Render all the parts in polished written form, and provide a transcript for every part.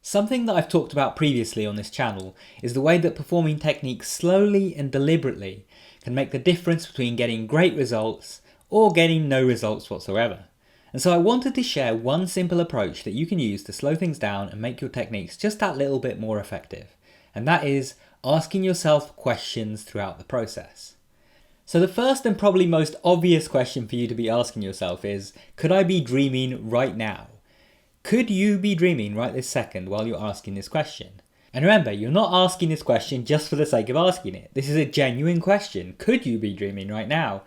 Something that I've talked about previously on this channel is the way that performing techniques slowly and deliberately can make the difference between getting great results or getting no results whatsoever. And so I wanted to share one simple approach that you can use to slow things down and make your techniques just that little bit more effective. And that is asking yourself questions throughout the process. So the first and probably most obvious question for you to be asking yourself is, could I be dreaming right now? Could you be dreaming right this second while you're asking this question? And remember, you're not asking this question just for the sake of asking it. This is a genuine question. Could you be dreaming right now?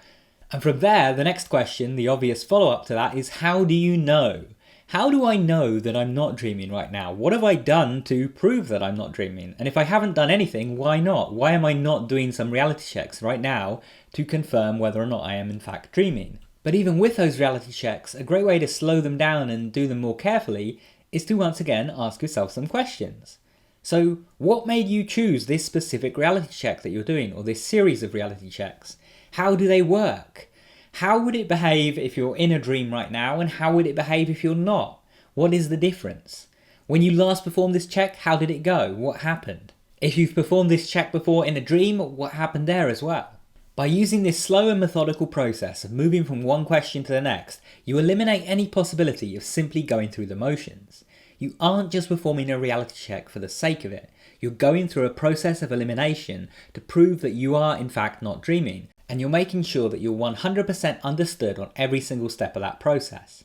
And from there, the next question, the obvious follow-up to that is, how do you know? How do I know that I'm not dreaming right now? What have I done to prove that I'm not dreaming? And if I haven't done anything, why not? Why am I not doing some reality checks right now to confirm whether or not I am in fact dreaming? But even with those reality checks, a great way to slow them down and do them more carefully is to once again ask yourself some questions. So what made you choose this specific reality check that you're doing, or this series of reality checks? How do they work? How would it behave if you're in a dream right now, and how would it behave if you're not? What is the difference? When you last performed this check, how did it go? What happened? If you've performed this check before in a dream, what happened there as well? By using this slow and methodical process of moving from one question to the next, you eliminate any possibility of simply going through the motions. You aren't just performing a reality check for the sake of it. You're going through a process of elimination to prove that you are in fact not dreaming, and you're making sure that you're 100% understood on every single step of that process.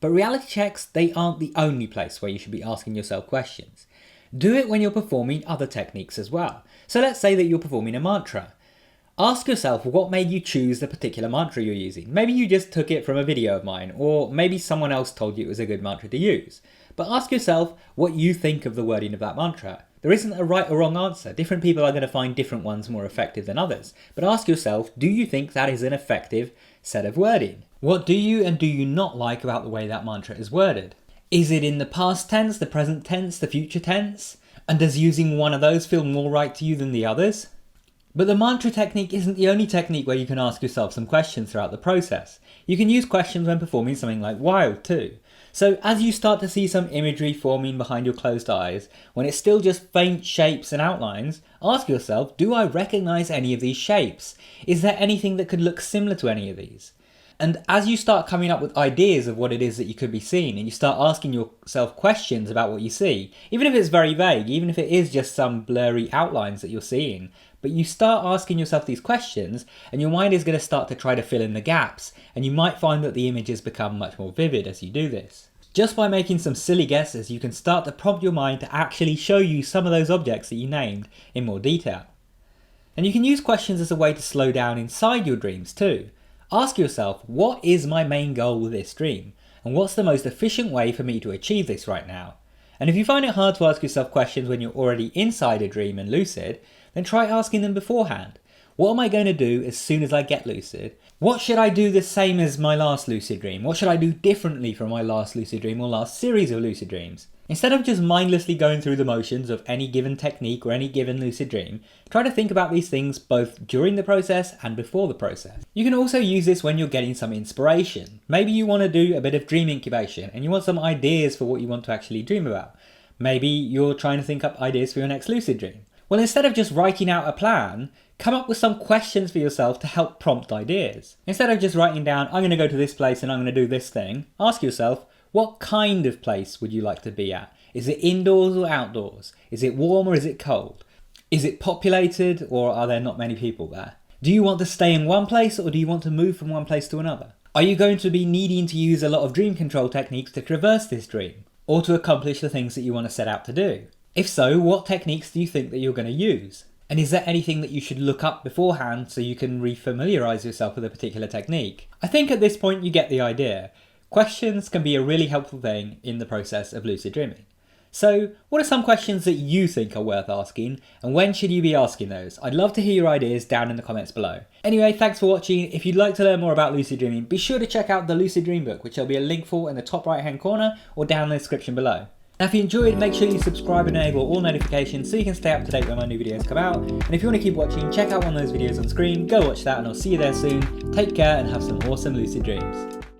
But reality checks, they aren't the only place where you should be asking yourself questions. Do it when you're performing other techniques as well. So let's say that you're performing a mantra. Ask yourself what made you choose the particular mantra you're using. Maybe you just took it from a video of mine, or maybe someone else told you it was a good mantra to use. But ask yourself what you think of the wording of that mantra. There isn't a right or wrong answer. Different people are going to find different ones more effective than others. But ask yourself, do you think that is an effective set of wording? What do you and do you not like about the way that mantra is worded? Is it in the past tense, the present tense, the future tense? And does using one of those feel more right to you than the others? But the mantra technique isn't the only technique where you can ask yourself some questions throughout the process. You can use questions when performing something like Wild too. So as you start to see some imagery forming behind your closed eyes, when it's still just faint shapes and outlines, ask yourself, do I recognise any of these shapes? Is there anything that could look similar to any of these? And as you start coming up with ideas of what it is that you could be seeing, and you start asking yourself questions about what you see, even if it's very vague, even if it is just some blurry outlines that you're seeing, but you start asking yourself these questions, and your mind is going to start to try to fill in the gaps, and you might find that the images become much more vivid as you do this. Just by making some silly guesses, you can start to prompt your mind to actually show you some of those objects that you named in more detail. And you can use questions as a way to slow down inside your dreams too. Ask yourself, what is my main goal with this dream? And what's the most efficient way for me to achieve this right now? And if you find it hard to ask yourself questions when you're already inside a dream and lucid, then try asking them beforehand. What am I going to do as soon as I get lucid? What should I do the same as my last lucid dream? What should I do differently from my last lucid dream or last series of lucid dreams? Instead of just mindlessly going through the motions of any given technique or any given lucid dream, try to think about these things both during the process and before the process. You can also use this when you're getting some inspiration. Maybe you want to do a bit of dream incubation and you want some ideas for what you want to actually dream about. Maybe you're trying to think up ideas for your next lucid dream. Well, instead of just writing out a plan, come up with some questions for yourself to help prompt ideas. Instead of just writing down, I'm going to go to this place and I'm going to do this thing, ask yourself, what kind of place would you like to be at? Is it indoors or outdoors? Is it warm or is it cold? Is it populated or are there not many people there? Do you want to stay in one place or do you want to move from one place to another? Are you going to be needing to use a lot of dream control techniques to traverse this dream or to accomplish the things that you want to set out to do? If so, what techniques do you think that you're going to use? And is there anything that you should look up beforehand so you can refamiliarise yourself with a particular technique? I think at this point you get the idea. Questions can be a really helpful thing in the process of lucid dreaming. So, what are some questions that you think are worth asking, and when should you be asking those? I'd love to hear your ideas down in the comments below. Anyway, thanks for watching. If you'd like to learn more about lucid dreaming, be sure to check out the Lucid Dream book, which there'll be a link for in the top right hand corner or down in the description below. Now if you enjoyed, make sure you subscribe and enable all notifications so you can stay up to date when my new videos come out. And if you want to keep watching, check out one of those videos on screen, go watch that, and I'll see you there soon. Take care and have some awesome lucid dreams.